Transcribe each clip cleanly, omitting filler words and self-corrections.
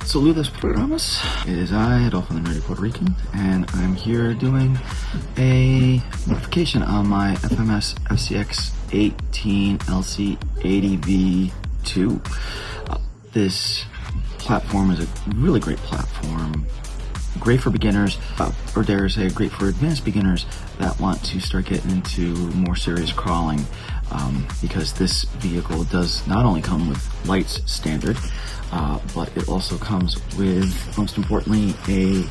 Saludos programas. It is I, Adolfo the Nerdy Puerto Rican, and I'm here doing a modification on my FMS FCX18 LC80 V2. This platform is a really great platform. Great for beginners, or dare I say great for advanced beginners that want to start getting into more serious crawling, because this vehicle does not only come with lights standard, but it also comes with, most importantly, a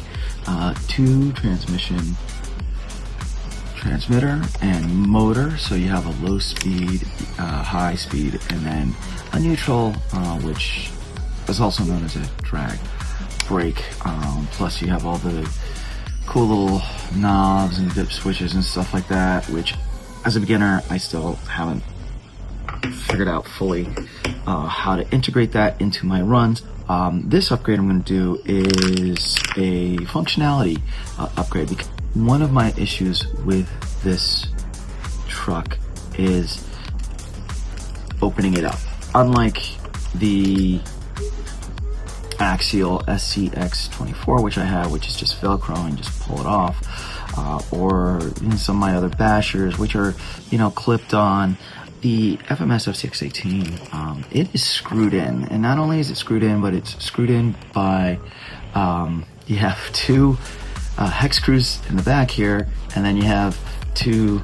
2-transmission transmitter and motor. So you have a low speed, high speed, and then a neutral, which is also known as a drag brake. Plus you have all the cool little knobs and dip switches and stuff like that, which as a beginner I still haven't figured out fully how to integrate that into my runs. This upgrade I'm going to do is a functionality upgrade, because one of my issues with this truck is opening it up. Unlike the Axial SCX24, which I have, which is just Velcro and just pull it off, or some of my other bashers, which are, clipped on. The FMS FCX18, it is screwed in, and not only is it screwed in, but it's screwed in by, you have 2 hex screws in the back here, and then you have 2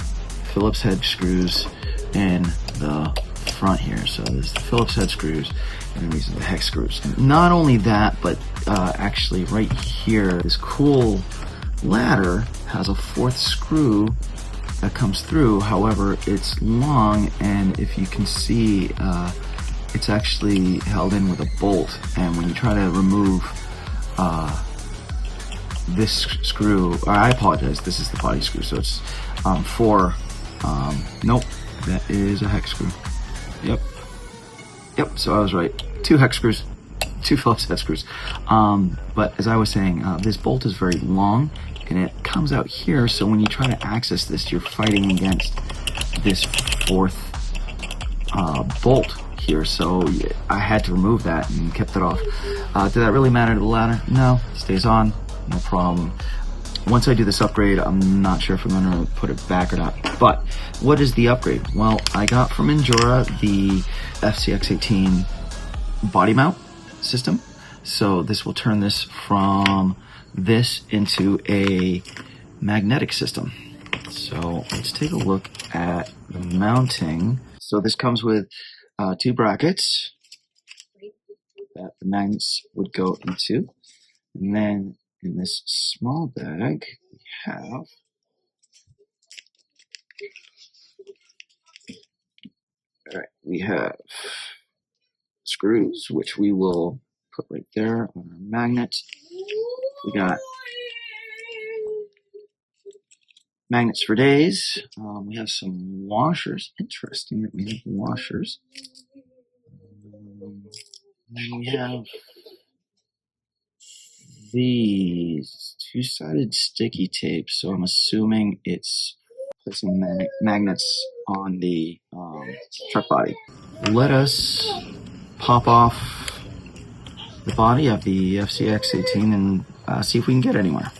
Phillips head screws in the front here. So there's the Phillips head screws, and then these are the hex screws. And not only that, but actually right here, this cool ladder has a 4th screw that comes through. However, it's long, and if you can see, it's actually held in with a bolt, and when you try to remove this screw, or I apologize, this is the body screw, so it's 4, nope, that is a hex screw. Yep, so I was right. 2 hex screws, 2 Phillips head screws. But as I was saying, this bolt is very long, and it comes out here, so when you try to access this, you're fighting against this 4th bolt here. So I had to remove that and kept it off. Did that really matter to the ladder? No, it stays on, no problem. Once I do this upgrade, I'm not sure if I'm going to put it back or not. But what is the upgrade? Well, I got from Injora the FCX18 body mount system. So this will turn this from this into a magnetic system. So let's take a look at the mounting. So this comes with 2 brackets that the magnets would go into, and then in this small bag we have screws, which we will put right there on our magnet. We got magnets for days. We have some washers. Interesting that we have washers. And we have these 2-sided sticky tape. So I'm assuming it's placing magnets on the truck body. Let us pop off the body of the FCX18 and see if we can get anywhere.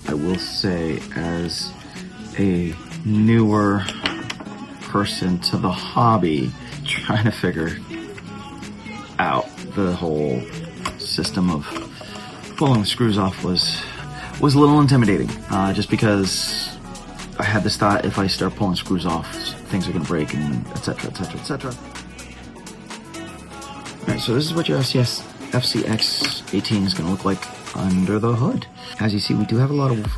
I will say, as a newer person to the hobby, trying to figure out the whole system of pulling the screws off was a little intimidating, just because I had this thought, if I start pulling screws off, things are going to break, and etc, etc, etc. Alright, so this is what your FCX18 is going to look like under the hood. As you see, we do have a lot of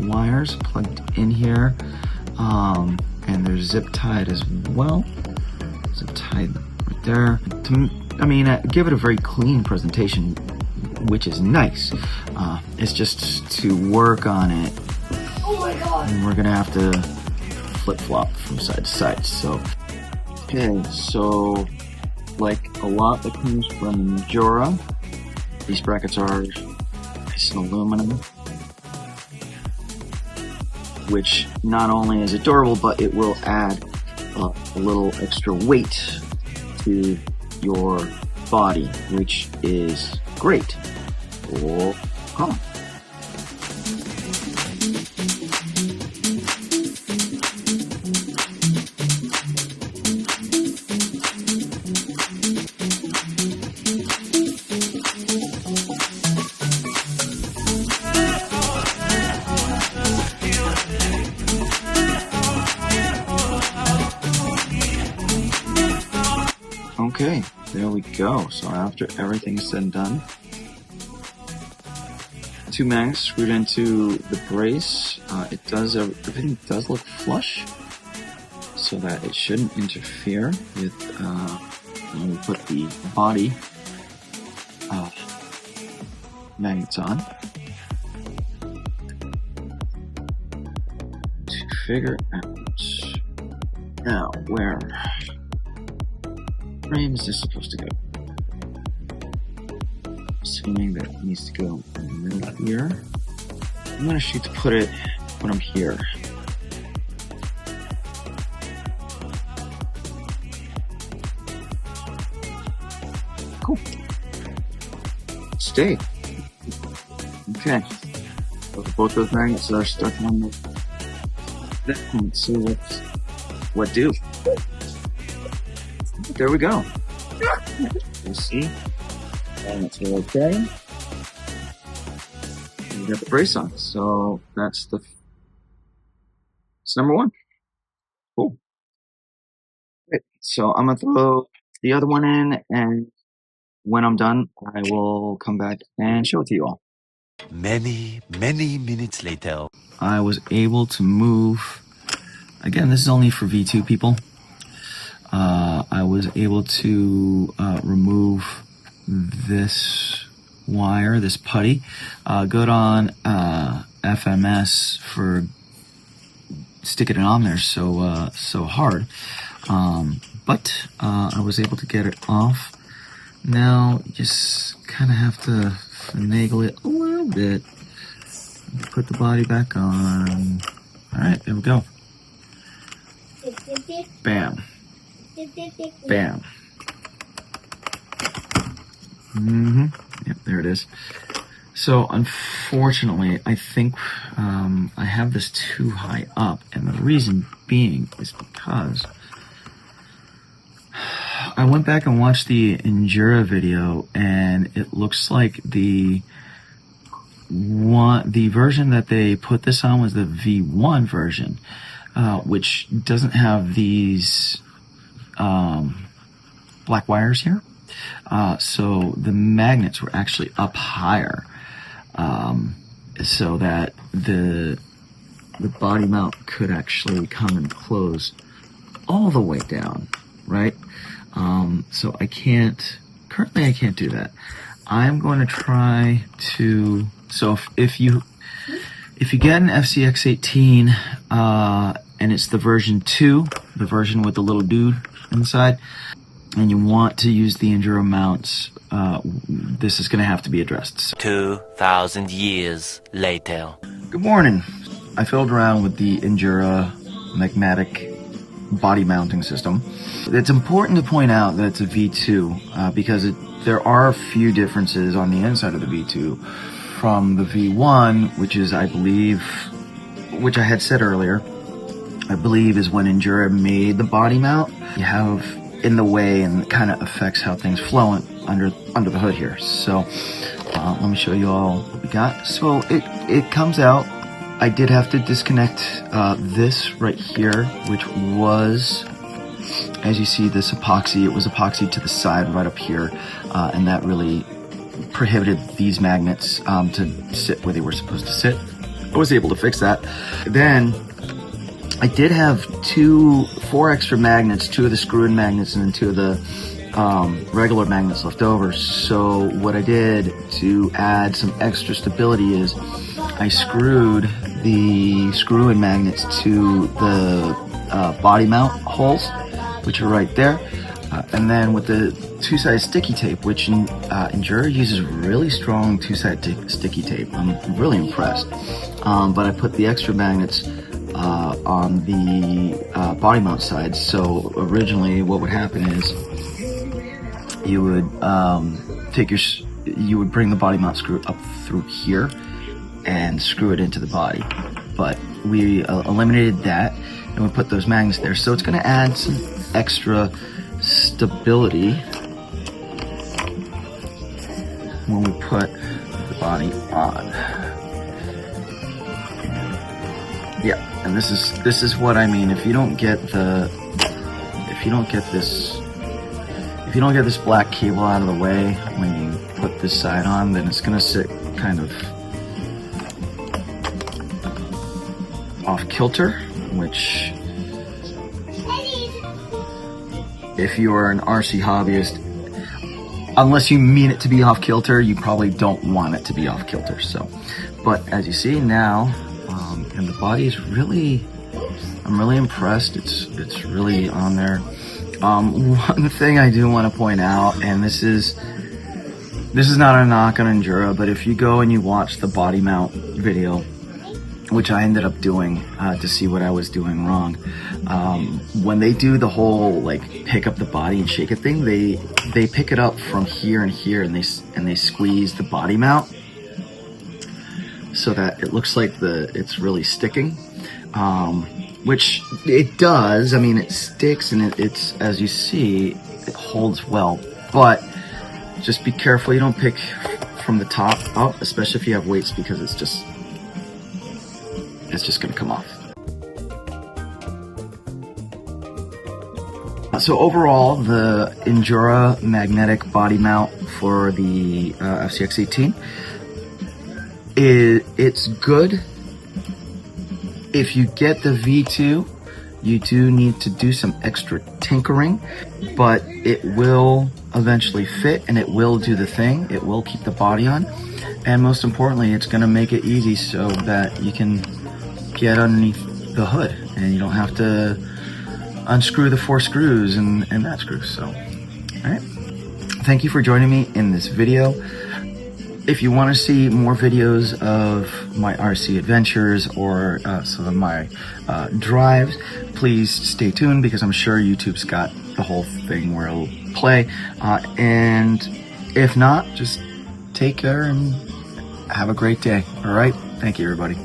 wires plugged in here, and they're zip tied as well. Zip tied right there. Give it a very clean presentation, which is nice. It's just to work on it. Oh my god! And we're gonna have to flip-flop from side to side. So, okay, so like a lot that comes from Injora, these brackets are nice and aluminum, which not only is it durable, but it will add a little extra weight to your body, which is great. Oh, huh. Okay, there we go. So after everything is said and done, 2 magnets screwed into the brace. Everything does look flush, so that it shouldn't interfere with when we put the body magnets on. To figure out now where frame is this supposed to go? Assuming that it needs to go in the middle here. I'm gonna shoot to put it when I'm here. Cool. Stay. Okay. So both those magnets are stuck on the. Let's see what do. There we go. You see, and it's okay. We got the brace on, so that's number 1. Cool. Great. So I'm gonna throw the other one in, and when I'm done, I will come back and show it to you all. Many minutes later, I was able to move. Again, this is only for V2 people. I was able to remove this wire, this putty. Good on FMS for sticking it on there so hard. But I was able to get it off. Now you just kind of have to finagle it a little bit. Put the body back on. All right, there we go. Bam. Bam. Yep, there it is. So unfortunately, I think I have this too high up, and the reason being is because I went back and watched the Injora video, and it looks like the version that they put this on was the V1 version, which doesn't have these black wires here. So the magnets were actually up higher, so that the body mount could actually come and close all the way down, right? So currently I can't do that. I'm going to try to, so if you get an FCX18, and it's the version 2, the version with the little dude inside, and you want to use the Injora mounts, this is going to have to be addressed. 2,000 years later. Good morning. I fiddled around with the Injora Magnetic Body mounting system. It's important to point out that it's a V2 because there are a few differences on the inside of the V2 from the V1, which is, I believe, which I had said earlier, I believe is when Injora made the body mount. You have in the way, and it kind of affects how things flow under the hood here. So let me show you all what we got. So it comes out. I did have to disconnect this right here, which was, as you see, this epoxy. It was epoxy to the side right up here, and that really prohibited these magnets to sit where they were supposed to sit. I was able to fix that. Then I did have 4 extra magnets, 2 of the screw-in magnets and then 2 of the regular magnets left over. So what I did to add some extra stability is I screwed the screw-in magnets to the body mount holes, which are right there. And then with the 2-sided sticky tape, which Injora uses really strong 2-sided sticky tape. I'm really impressed. But I put the extra magnets on the body mount side. So originally what would happen is you would you would bring the body mount screw up through here and screw it into the body. But we eliminated that, and we put those magnets there. So it's going to add some extra stability when we put the body on. Yeah, and this is what I mean. If you don't get this black cable out of the way when you put this side on, then it's going to sit kind of off kilter, which if you are an RC hobbyist, unless you mean it to be off kilter, you probably don't want it to be off kilter. So, but as you see now, and the body is really, I'm really impressed. It's really on there. One thing I do want to point out, and this is not a knock on Injora, but if you go and you watch the body mount video, which I ended up doing to see what I was doing wrong, when they do the whole like pick up the body and shake it thing, they pick it up from here and here, and they squeeze the body mount so that it looks like it's really sticking, which it does. I mean, it sticks, and it's, as you see, it holds well, but just be careful you don't pick from the top up, especially if you have weights, because it's just going to come off. So overall, the Injora Magnetic Body mount for the FCX18 it's good. If you get the V2, you do need to do some extra tinkering, but it will eventually fit, and it will do the thing. It will keep the body on, and most importantly, it's going to make it easy so that you can get underneath the hood and you don't have to unscrew the 4 screws and that screw. So, all right. Thank you for joining me in this video. If you want to see more videos of my RC adventures or some of my drives, please stay tuned, because I'm sure YouTube's got the whole thing where it'll play. And if not, just take care and have a great day. All right. Thank you, everybody.